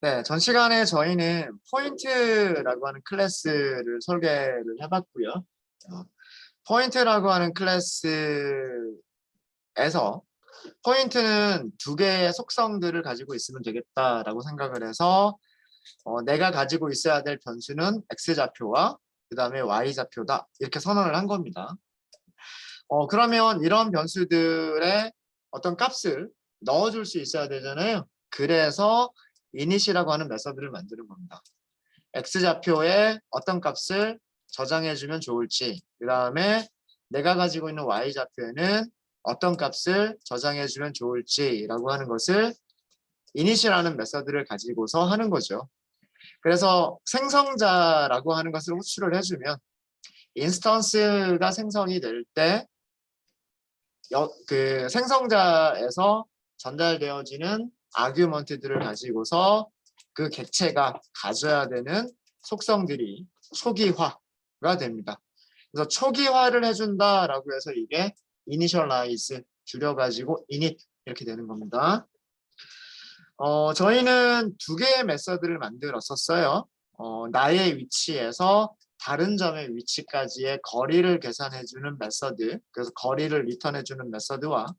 네, 전 시간에 저희는 포인트라고 하는 클래스를 설계를 해봤고요. 포인트라고 하는 클래스에서 포인트는 두 개의 속성들을 가지고 있으면 되겠다라고 생각을 해서 내가 가지고 있어야 될 변수는 x좌표와 그 다음에 y좌표다 이렇게 선언을 한 겁니다. 그러면 이런 변수들의 어떤 값을 넣어줄 수 있어야 되잖아요. 그래서 init이라고 하는 메서드를 만드는 겁니다. x좌표에 어떤 값을 저장해주면 좋을지, 그 다음에 내가 가지고 있는 y좌표에는 어떤 값을 저장해주면 좋을지라고 하는 것을 init이라는 메서드를 가지고서 하는 거죠. 그래서 생성자라고 하는 것을 호출을 해주면 인스턴스가 생성이 될 때 그 생성자에서 전달되어지는 아규먼트들을 가지고서 그 객체가 가져야 되는 속성들이 초기화가 됩니다. 그래서 초기화를 해준다라고 해서 이게 initialize 줄여가지고 init 이렇게 되는 겁니다. 저희는 두 개의 메서드를 만들었었어요. 나의 위치에서 다른 점의 위치까지의 거리를 계산해주는 메서드, 그래서 거리를 리턴해주는 메서드와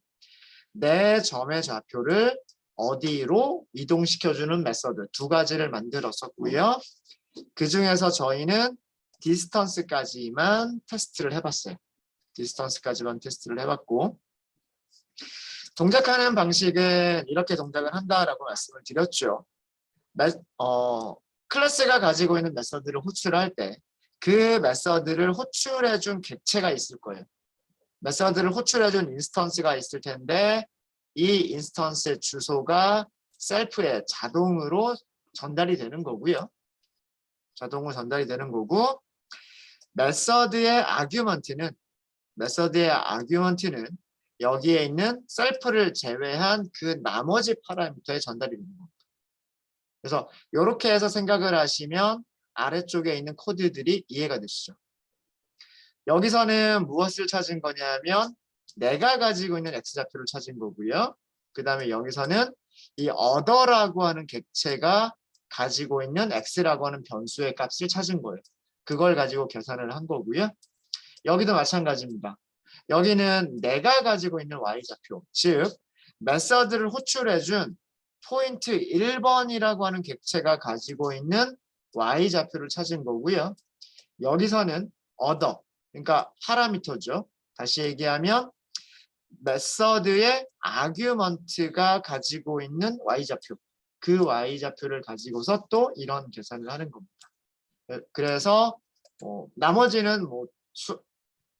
내 점의 좌표를 어디로 이동시켜주는 메서드 두 가지를 만들었었고요. 그 중에서 저희는 디스턴스까지만 테스트를 해봤어요. 디스턴스까지만 테스트를 해봤고 동작하는 방식은 이렇게 동작을 한다라고 말씀을 드렸죠. 클래스가 가지고 있는 메서드를 호출할 때 그 메서드를 호출해준 객체가 있을 거예요. 메서드를 호출해준 인스턴스가 있을 텐데 이 인스턴스의 주소가 셀프에 자동으로 전달이 되는 거고요. 자동으로 전달이 되는 거고 메서드의 아규먼트는 여기에 있는 셀프를 제외한 그 나머지 파라미터에 전달이 되는 겁니다. 그래서 이렇게 해서 생각을 하시면 아래쪽에 있는 코드들이 이해가 되시죠. 여기서는 무엇을 찾은 거냐면 내가 가지고 있는 x좌표를 찾은 거고요. 그 다음에 여기서는 이 other라고 하는 객체가 가지고 있는 x라고 하는 변수의 값을 찾은 거예요. 그걸 가지고 계산을 한 거고요. 여기도 마찬가지입니다. 여기는 내가 가지고 있는 y좌표, 즉 메서드를 호출해준 포인트 1번이라고 하는 객체가 가지고 있는 y좌표를 찾은 거고요. 여기서는 other, 그러니까 파라미터죠. 다시 얘기하면 메서드의 아규먼트가 가지고 있는 y좌표, 그 y좌표를 가지고서 또 이런 계산을 하는 겁니다. 그래서 나머지는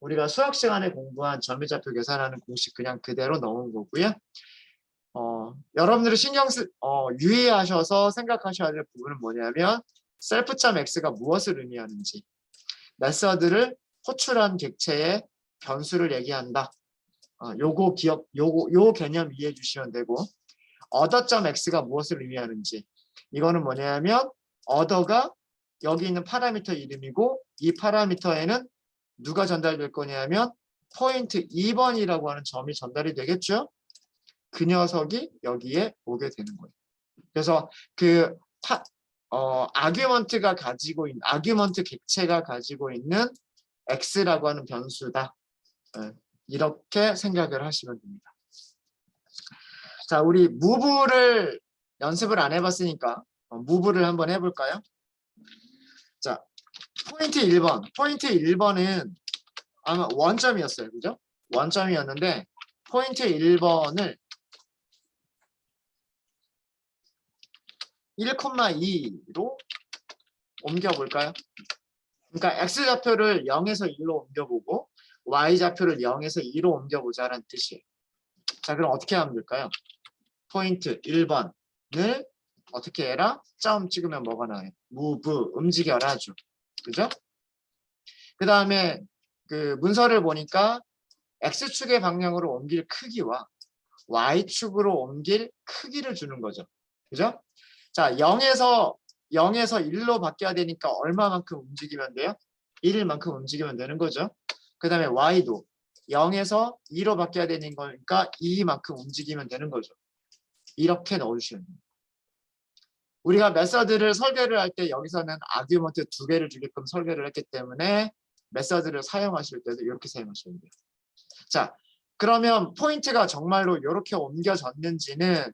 우리가 수학 시간에 공부한 점유좌표 계산하는 공식 그냥 그대로 넣은 거고요. 여러분들이 유의하셔서 생각하셔야 될 부분은 뭐냐면 self.x가 무엇을 의미하는지, 메서드를 호출한 객체의 변수를 얘기한다. 요 개념 이해해 주시면 되고 other.x가 무엇을 의미하는지, 이거는 뭐냐면 other가 여기 있는 파라미터 이름이고 이 파라미터에는 누가 전달될 거냐면 포인트 2번이라고 하는 점이 전달이 되겠죠. 그 녀석이 여기에 오게 되는 거예요. 그래서 그 아규먼트 객체가 가지고 있는 x라고 하는 변수다. 이렇게 생각을 하시면 됩니다. 자, 우리 무브를 연습을 안 해봤으니까 무브를 한번 해볼까요? 자, 포인트 1번은 아마 원점이었어요. 그죠? 원점이었는데 포인트 1번을 1,2로 옮겨볼까요? 그러니까 x좌표를 0에서 1로 옮겨보고 y좌표를 0에서 2로 옮겨보자라는 뜻이에요. 자, 그럼 어떻게 하면 될까요? 포인트 1번을 어떻게 해라? 점 찍으면 뭐가 나와요? move, 움직여라죠. 그죠? 그 다음에 그 문서를 보니까 x축의 방향으로 옮길 크기와 y축으로 옮길 크기를 주는 거죠. 그죠? 자, 0에서 1로 바뀌어야 되니까 얼마만큼 움직이면 돼요? 1만큼 움직이면 되는 거죠. 그 다음에 y도 0에서 2로 바뀌어야 되는 거니까 2만큼 움직이면 되는 거죠. 이렇게 넣어주시면 됩니다. 우리가 메서드를 설계를 할 때 여기서는 아규먼트 2개를 주게끔 설계를 했기 때문에 메서드를 사용하실 때도 이렇게 사용하시면 돼요. 자, 그러면 포인트가 정말로 이렇게 옮겨졌는지는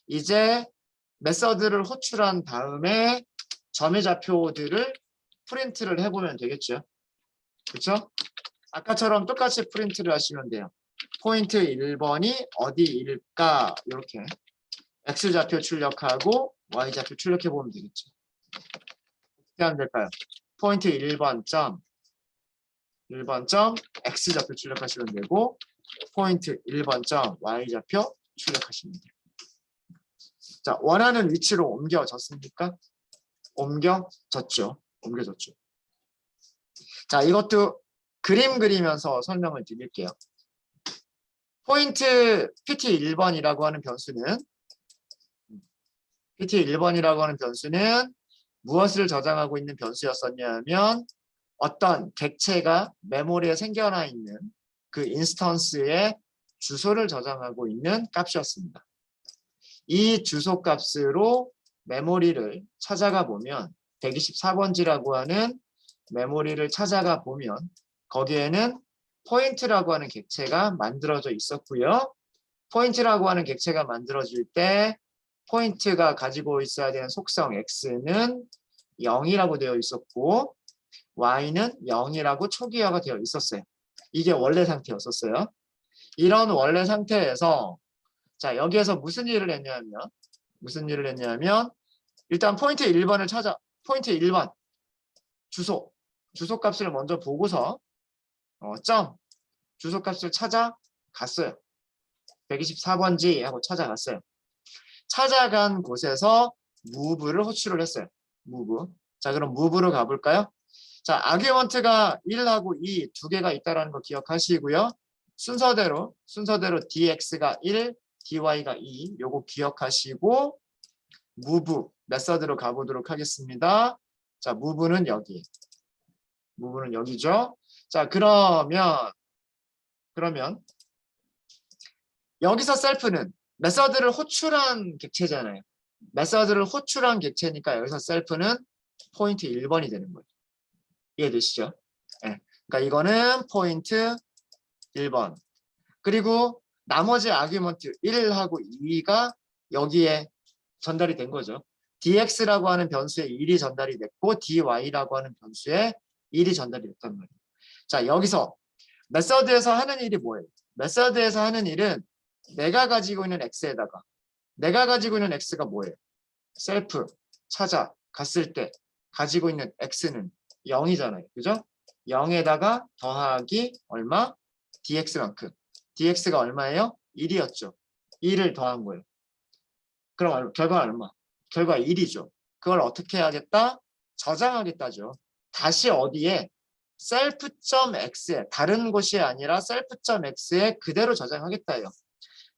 이제 메서드를 호출한 다음에 점의 좌표들을 프린트를 해보면 되겠죠. 그렇죠? 아까처럼 똑같이 프린트를 하시면 돼요. 포인트 1번이 어디일까? 이렇게 X좌표 출력하고 Y좌표 출력해 보면 되겠죠. 어떻게 하면 될까요? 포인트 1번 점 X좌표 출력하시면 되고 포인트 1번 점 Y좌표 출력하시면 돼요. 자, 원하는 위치로 옮겨졌습니까? 옮겨졌죠. 자, 이것도 그림 그리면서 설명을 드릴게요. 포인트 PT1번이라고 하는 변수는 무엇을 저장하고 있는 변수였었냐면 어떤 객체가 메모리에 생겨나 있는 그 인스턴스의 주소를 저장하고 있는 값이었습니다. 이 주소 값으로 메모리를 찾아가 보면 124번지라고 하는 메모리를 찾아가 보면 거기에는 포인트라고 하는 객체가 만들어져 있었고요. 포인트라고 하는 객체가 만들어질 때 포인트가 가지고 있어야 되는 속성 x는 0이라고 되어 있었고 y는 0이라고 초기화가 되어 있었어요. 이게 원래 상태였었어요. 이런 원래 상태에서 자, 여기에서 무슨 일을 했냐면 일단 포인트 1번을 포인트 1번 주소 값을 먼저 보고서 점 주소 값을 찾아갔어요. 124번지 하고 찾아갔어요. 찾아간 곳에서 move를 호출을 했어요. move. 자, 그럼 move로 가볼까요? 자, 아규먼트가 1하고 2 두 개가 있다는 거 기억하시고요. 순서대로 dx가 1, dy가 2 요거 기억하시고 move 메서드로 가보도록 하겠습니다. 자, move는 여기죠. 자, 그러면 여기서 셀프는 메서드를 호출한 객체잖아요. 메서드를 호출한 객체니까 여기서 셀프는 포인트 1번이 되는 거예요. 이해되시죠? 네. 그러니까 이거는 포인트 1번. 그리고 나머지 아규먼트 1하고 2가 여기에 전달이 된 거죠. dx라고 하는 변수에 1이 전달이 됐고 dy라고 하는 변수에 1이 전달이 됐단 말이에요. 자, 여기서 메서드에서 하는 일이 뭐예요? 메서드에서 하는 일은 내가 가지고 있는 x가 뭐예요? 셀프 찾아갔을 때 가지고 있는 x는 0이잖아요. 그죠? 0에다가 더하기 얼마? dx만큼. dx가 얼마예요? 1이었죠. 1을 더한 거예요. 그럼 결과가 얼마? 결과 1이죠. 그걸 어떻게 해야겠다? 저장하겠다죠. 다시 어디에? self.x에 다른 곳이 아니라 self.x에 그대로 저장하겠다예요.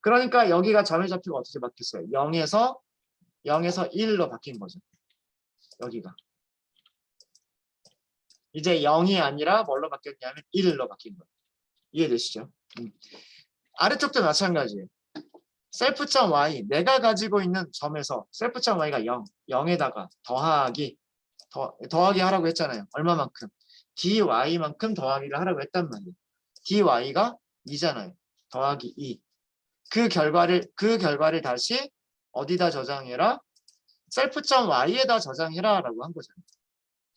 그러니까 여기가 점의 좌표가 어떻게 바뀌었어요? 0에서 1로 바뀐 거죠. 여기가. 이제 0이 아니라 뭘로 바뀌었냐면 1로 바뀐 거예요. 이해되시죠? 아래쪽도 마찬가지예요. self.y 내가 가지고 있는 점에서 self.y가 0에다가 더하기 하라고 했잖아요. 얼마만큼? dy만큼 더하기를 하라고 했단 말이에요. dy가 2잖아요. 더하기 2. 그 결과를 다시 어디다 저장해라? self.y에다 저장해라 라고 한 거잖아요.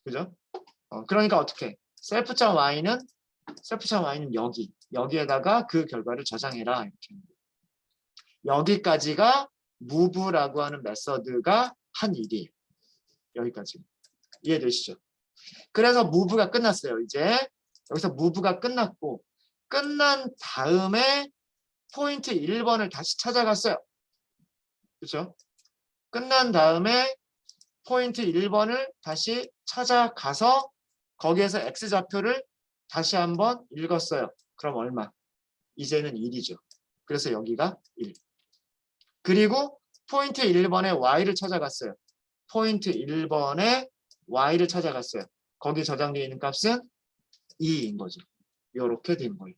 그죠? 그러니까 어떻게? self.y는 여기에다가 그 결과를 저장해라 이렇게. 여기까지가 move라고 하는 메서드가 한 일이에요. 여기까지. 이해되시죠? 그래서 move가 끝났어요. 이제 여기서 move가 끝났고 끝난 다음에 포인트 1번을 다시 찾아갔어요. 그렇죠? 끝난 다음에 포인트 1번을 다시 찾아가서 거기에서 x좌표를 다시 한번 읽었어요. 그럼 얼마? 이제는 1이죠. 그래서 여기가 1. 그리고 포인트 1번에 y를 찾아갔어요. 포인트 1번에 y를 찾아갔어요. 거기 저장되어 있는 값은 2인 거죠. 이렇게 된 거예요.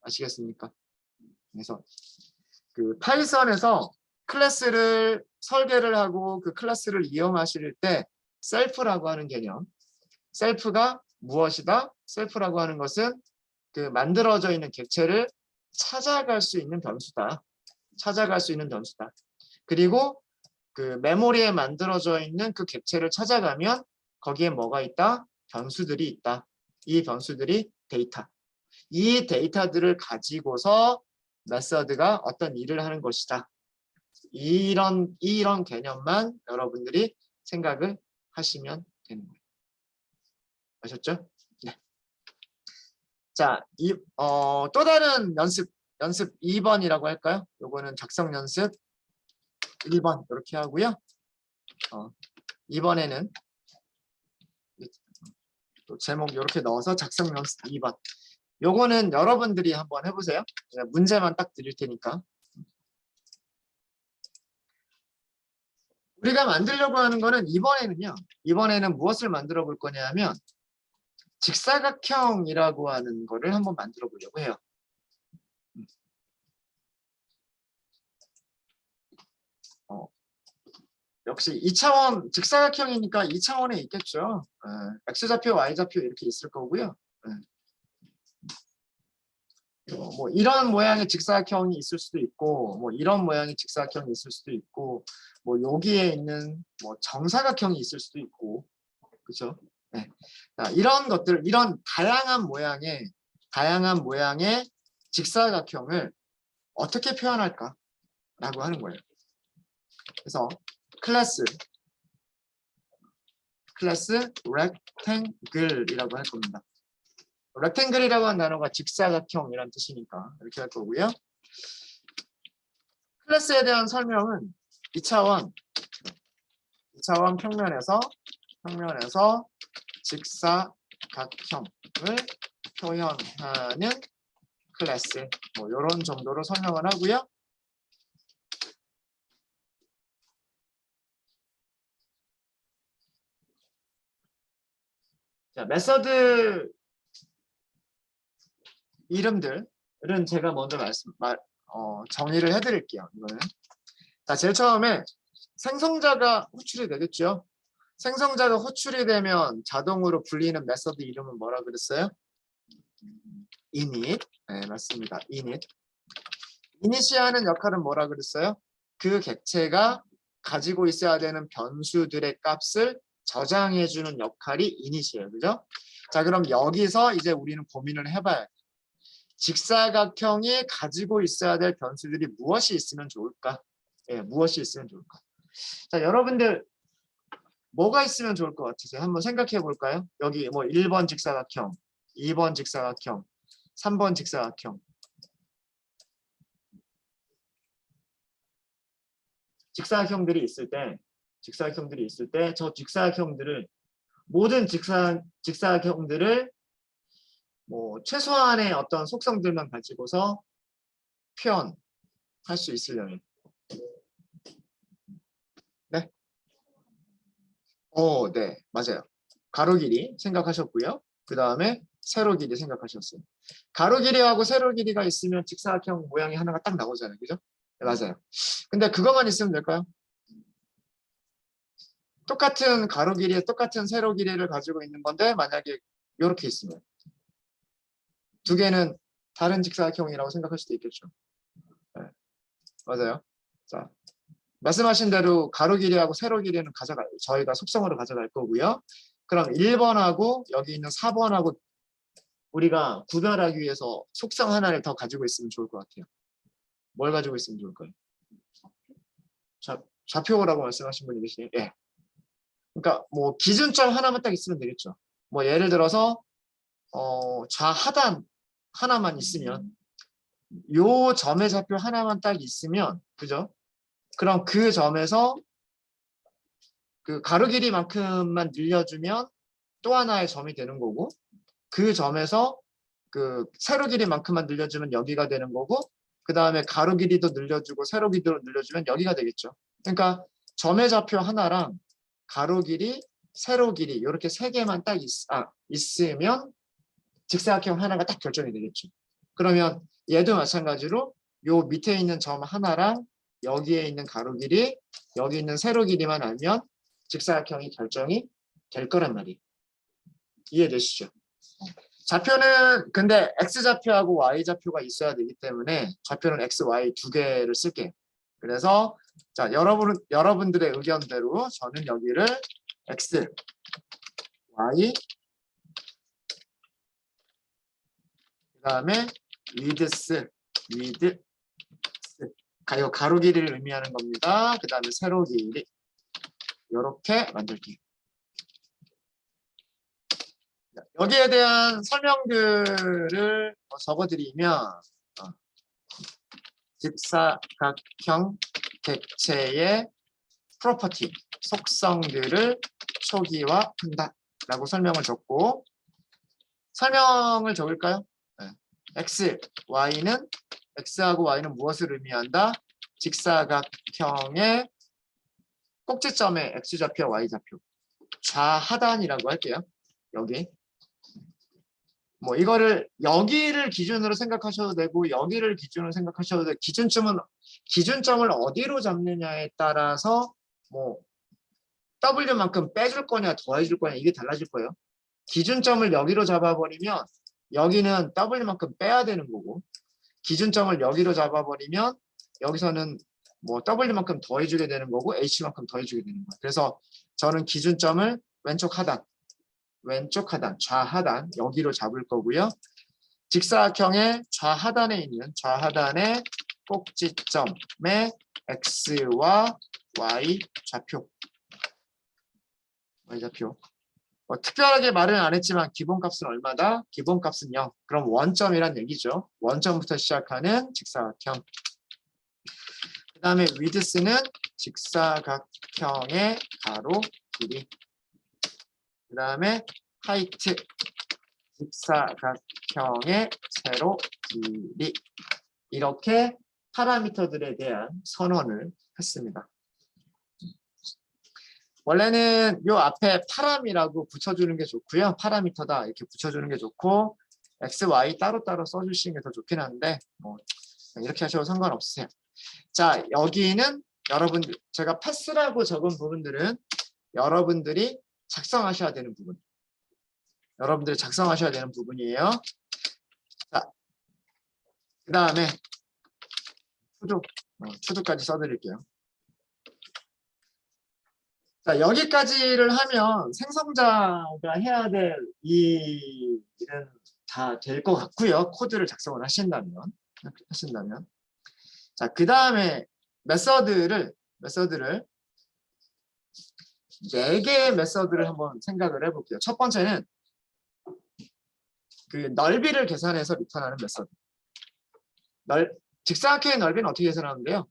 아시겠습니까? 그래서 그 파이썬에서 클래스를 설계를 하고 그 클래스를 이용하실 때 셀프라고 하는 개념. 셀프가 무엇이다? 셀프라고 하는 것은 그 만들어져 있는 객체를 찾아갈 수 있는 변수다. 찾아갈 수 있는 변수다. 그리고 그 메모리에 만들어져 있는 그 객체를 찾아가면 거기에 뭐가 있다? 변수들이 있다. 이 변수들이 데이터. 이 데이터들을 가지고서 메서드가 어떤 일을 하는 것이다. 이런 개념만 여러분들이 생각을 하시면 되는 거예요. 아셨죠? 네. 자, 또 다른 연습 2번이라고 할까요? 요거는 작성 연습 1번 이렇게 하고요. 이번에는 또 제목 이렇게 넣어서 작성 연습 2번. 요거는 여러분들이 한번 해보세요. 제가 문제만 딱 드릴 테니까. 우리가 만들려고 하는 거는 이번에는 무엇을 만들어 볼 거냐면 직사각형이라고 하는 거를 한번 만들어 보려고 해요. 역시 2차원 직사각형이니까 2차원에 있겠죠. X좌표, Y좌표 이렇게 있을 거고요. 뭐 이런 모양의 직사각형이 있을 수도 있고, 뭐 이런 모양의 직사각형이 있을 수도 있고, 뭐 여기에 있는 뭐 정사각형이 있을 수도 있고, 그렇죠? 네. 자, 이런 것들, 이런 다양한 모양의 직사각형을 어떻게 표현할까라고 하는 거예요. 그래서 클래스 rectangle이라고 할 겁니다. rectangle이라고 하는 단어가 직사각형이라는 뜻이니까 이렇게 할 거고요. 클래스에 대한 설명은 2차원 평면에서 직사각형을 표현하는 클래스, 뭐 이런 정도로 설명을 하고요. 자, 메서드 이름들은 제가 먼저 정의를 해드릴게요. 이거는. 자, 제일 처음에 생성자가 호출이 되겠죠. 생성자가 호출이 되면 자동으로 불리는 메서드 이름은 뭐라 그랬어요? init. 네, 맞습니다. init. init이 하는 역할은 뭐라 그랬어요? 그 객체가 가지고 있어야 되는 변수들의 값을 저장해주는 역할이 init이에요. 그죠? 자, 그럼 여기서 이제 우리는 고민을 해봐야 돼요. 직사각형이 가지고 있어야 될 변수들이 무엇이 있으면 좋을까? 예, 무엇이 있으면 좋을까? 자, 여러분들 뭐가 있으면 좋을 것 같으세요? 한번 생각해 볼까요? 여기 뭐 1번 직사각형, 2번 직사각형, 3번 직사각형. 직사각형들이 있을 때 저 직사각형들을 모든 직사각형들을 뭐 최소한의 어떤 속성들만 가지고서 표현할 수 있으려면. 네? 네, 맞아요. 가로 길이 생각하셨고요. 그 다음에 세로 길이 생각하셨어요. 가로 길이하고 세로 길이가 있으면 직사각형 모양이 하나가 딱 나오잖아요. 그죠? 네, 맞아요. 근데 그것만 있으면 될까요? 똑같은 가로 길이에 똑같은 세로 길이를 가지고 있는 건데 만약에 이렇게 있으면 두 개는 다른 직사각형이라고 생각할 수도 있겠죠. 네, 맞아요. 자, 말씀하신 대로 가로 길이하고 세로 길이는 저희가 속성으로 가져갈 거고요. 그럼 1번하고 여기 있는 4번하고 우리가 구별하기 위해서 속성 하나를 더 가지고 있으면 좋을 것 같아요. 뭘 가지고 있으면 좋을까요? 좌표라고 말씀하신 분이 계시네요. 예. 그러니까 뭐 기준점 하나만 딱 있으면 되겠죠. 뭐 예를 들어서 좌하단 하나만 있으면 요 점의 좌표 하나만 딱 있으면 그죠? 그럼 그 점에서 그 가로 길이만큼만 늘려주면 또 하나의 점이 되는 거고 그 점에서 그 세로 길이만큼만 늘려주면 여기가 되는 거고 그 다음에 가로 길이도 늘려주고 세로 길이도 늘려주면 여기가 되겠죠. 그러니까 점의 좌표 하나랑 가로 길이, 세로 길이 이렇게 세 개만 딱 있으면 직사각형 하나가 딱 결정이 되겠죠. 그러면 얘도 마찬가지로 요 밑에 있는 점 하나랑 여기에 있는 가로 길이, 여기 있는 세로 길이만 알면 직사각형이 결정이 될 거란 말이에요. 이해되시죠? 좌표는 근데 X좌표하고 Y좌표가 있어야 되기 때문에 좌표는 X, Y 두 개를 쓸게요. 그래서 자, 여러분들의 의견대로 저는 여기를 X, Y 그다음에 width 가로 길이를 의미하는 겁니다. 그다음에 세로 길이 이렇게 만들게요. 여기에 대한 설명들을 적어드리면 직사각형 객체의 프로퍼티, 속성들을 초기화한다라고 설명을 줬고 설명을 적을까요? 네. X, Y는 X하고 Y는 무엇을 의미한다? 직사각형의 꼭지점의 X좌표, Y좌표 좌하단이라고 할게요. 여기 뭐 이거를 여기를 기준으로 생각하셔도 되고 여기를 기준으로 생각하셔도 되고 기준점을 어디로 잡느냐에 따라서 뭐 W만큼 빼줄 거냐 더해줄 거냐 이게 달라질 거예요. 기준점을 여기로 잡아버리면 여기는 W만큼 빼야 되는 거고 기준점을 여기로 잡아버리면 여기서는 뭐 W만큼 더해주게 되는 거고 H만큼 더해주게 되는 거예요. 그래서 저는 기준점을 왼쪽 하단 좌하단 여기로 잡을 거고요. 직사각형의 좌하단에 있는 좌하단의 꼭지점의 X와 Y 좌표 특별하게 말은 안 했지만 기본값은 얼마다? 기본값은 0. 그럼 원점이란 얘기죠. 원점부터 시작하는 직사각형. 그 다음에 width는 직사각형의 가로 길이. 그 다음에 height 직사각형의 세로 길이. 이렇게 파라미터들에 대한 선언을 했습니다. 원래는 요 앞에 파람이라고 붙여주는 게 좋고요. 파라미터다 이렇게 붙여주는 게 좋고 X, Y 따로따로 써주시는 게 더 좋긴 한데 뭐 이렇게 하셔도 상관없으세요. 자, 여기는 여러분들 제가 패스라고 적은 부분들은 여러분들이 작성하셔야 되는 부분. 여러분들이 작성하셔야 되는 부분이에요. 자, 그 다음에 추두까지 써드릴게요. 자, 여기까지를 하면 생성자가 해야 될 이 일은 다 될 것 같고요. 코드를 작성을 하신다면. 자, 그 다음에 메서드를 4개의 메서드를 한번 생각을 해볼게요. 첫 번째는 그 넓이를 계산해서 리턴하는 메서드. 직사각형의 넓이는 어떻게 계산하는데요?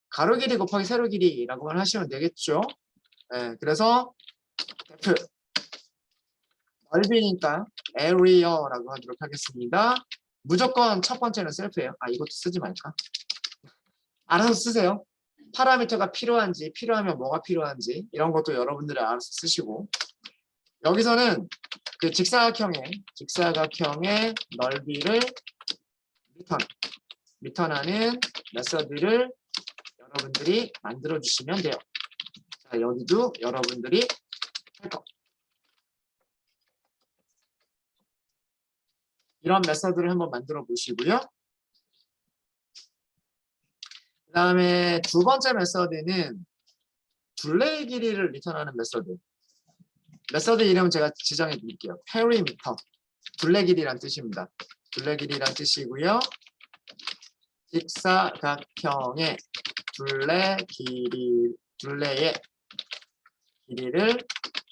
가로 길이 곱하기 세로 길이라고만 하시면 되겠죠. 네, 그래서 depth 넓이니까 area라고 하도록 하겠습니다. 무조건 첫 번째는 셀프예요. 이것도 쓰지 말까? 알아서 쓰세요. 파라미터가 필요한지, 필요하면 뭐가 필요한지 이런 것도 여러분들이 알아서 쓰시고 여기서는 그 직사각형의 넓이를 리턴하는 메서드를 여러분들이 만들어 주시면 돼요. 자, 여기도 여러분들이 할 거. 이런 메서드를 한번 만들어 보시고요. 그 다음에 두 번째 메서드는 둘레의 길이를 리턴하는 메서드. 메서드 이름 제가 지정해 드릴게요. 페리미터. 둘레 길이란 뜻입니다. 둘레 길이란 뜻이고요. 직사각형의 둘레의 길이를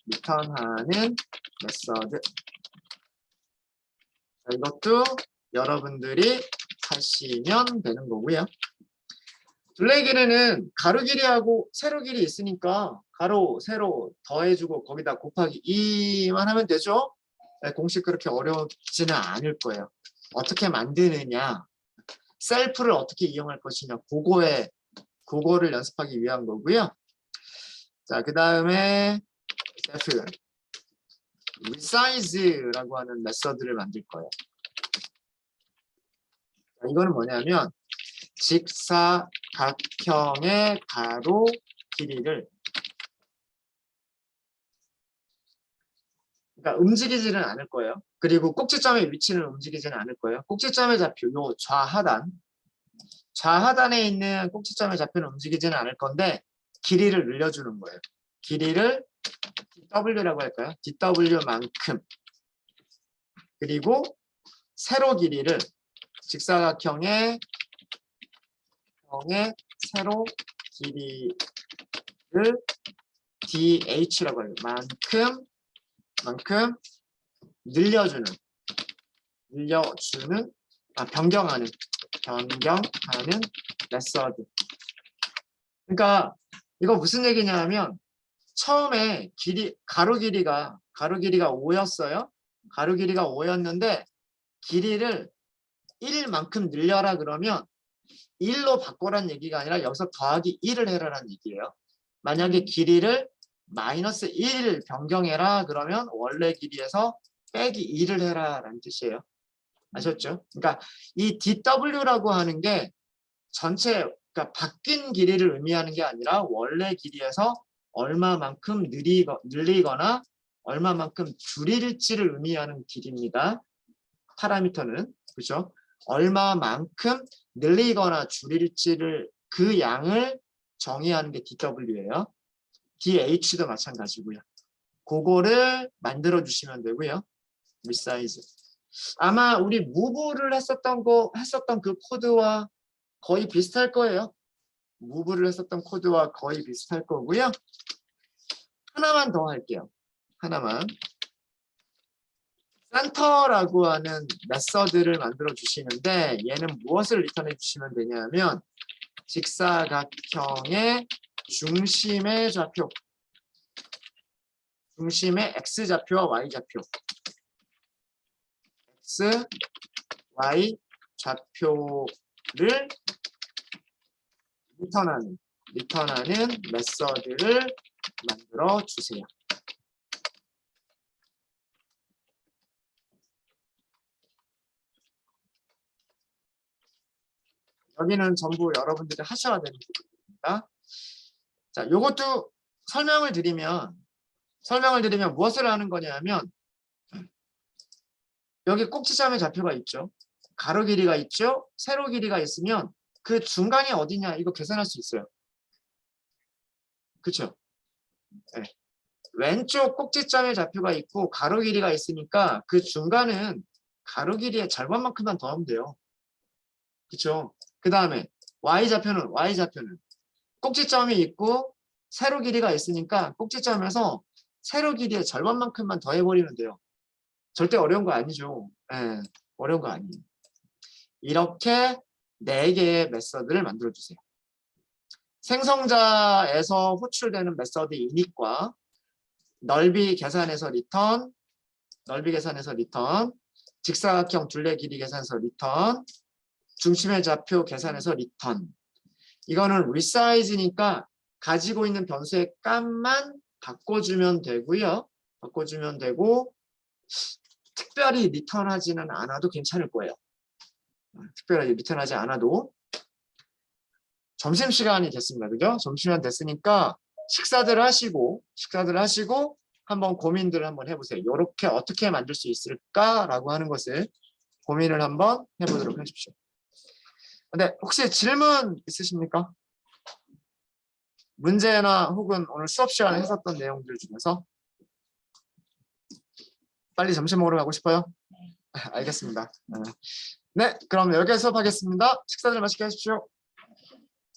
리턴하는 메서드. 이것도 여러분들이 하시면 되는 거고요. 둘레 길이는 가로 길이하고 세로 길이 있으니까 가로, 세로 더해주고 거기다 곱하기 2만 하면 되죠? 네, 공식 그렇게 어렵지는 않을 거예요. 어떻게 만드느냐, 셀프를 어떻게 이용할 것이냐, 그거를 연습하기 위한 거고요. 자, 그 다음에 셀프 resize라고 하는 메서드를 만들 거예요. 자, 이거는 뭐냐면 직사각형의 가로 길이를, 그러니까 움직이지는 않을 거예요. 그리고 꼭지점의 위치는 움직이지는 않을 거예요. 꼭지점의 좌표, 요 좌하단에 있는 꼭지점의 좌표는 움직이지는 않을 건데 길이를 늘려주는 거예요. 길이를 DW라고 할까요? DW만큼. 그리고 세로 길이를 직사각형의 세로 길이를 DH라고 해요. 만큼 변경하는 메서드. 그러니까 이거 무슨 얘기냐면 처음에 가로 길이가 5였어요. 가로 길이가 5였는데 길이를 1만큼 늘려라 그러면 1로 바꿔라는 얘기가 아니라 여기서 더하기 1을 해라라는 얘기예요. 만약에 길이를 마이너스 1 변경해라 그러면 원래 길이에서 빼기 2를 해라라는 뜻이에요. 아셨죠? 그러니까 이 DW라고 하는 게 전체, 그러니까 바뀐 길이를 의미하는 게 아니라 원래 길이에서 얼마만큼 늘리거나 얼마만큼 줄일지를 의미하는 길이입니다. 파라미터는. 그렇죠? 얼마만큼 늘리거나 줄일지를, 그 양을 정의하는 게 DW예요. DH도 마찬가지고요. 그거를 만들어 주시면 되고요. 리사이즈. 아마 우리 무브를 했었던 그 코드와 거의 비슷할 거예요. 무브를 했었던 코드와 거의 비슷할 거고요. 하나만 더 할게요. 하나만. 센터라고 하는 메서드를 만들어 주시는데 얘는 무엇을 리턴해 주시면 되냐면 직사각형의 중심의 좌표, 중심의 X좌표와 Y좌표, X, Y 좌표를 리턴하는 메서드를 만들어 주세요. 여기는 전부 여러분들이 하셔야 되는 부분입니다. 자, 요것도 설명을 드리면 무엇을 하는 거냐면 여기 꼭지점의 좌표가 있죠. 가로 길이가 있죠. 세로 길이가 있으면 그 중간이 어디냐 이거 계산할 수 있어요. 그렇죠? 네. 왼쪽 꼭지점의 좌표가 있고 가로 길이가 있으니까 그 중간은 가로 길이의 절반만큼만 더하면 돼요. 그렇죠? 그 다음에 Y좌표는 꼭지점이 있고 세로 길이가 있으니까 꼭지점에서 세로 길이의 절반만큼만 더해버리면 돼요. 절대 어려운 거 아니죠. 네, 어려운 거 아니에요. 이렇게 4개의 메서드를 만들어주세요. 생성자에서 호출되는 메서드 init과 넓이 계산해서 리턴, 직사각형 둘레 길이 계산해서 리턴, 중심의 좌표 계산해서 리턴. 이거는 resize니까 가지고 있는 변수의 값만 바꿔주면 되고요. 바꿔주면 되고 특별히 리턴하지는 않아도 괜찮을 거예요. 특별히 리턴하지 않아도. 점심시간이 됐습니다. 그죠? 점심시간 됐으니까 식사들 하시고 한번 고민들을 한번 해보세요. 이렇게 어떻게 만들 수 있을까라고 하는 것을 고민을 한번 해보도록 하십시오. 근데 혹시 질문 있으십니까? 문제나 혹은 오늘 수업 시간에 했었던 내용들 중에서 빨리 점심 먹으러 가고 싶어요? 알겠습니다. 네, 그럼 여기까지 수업하겠습니다. 식사들 맛있게 하십시오.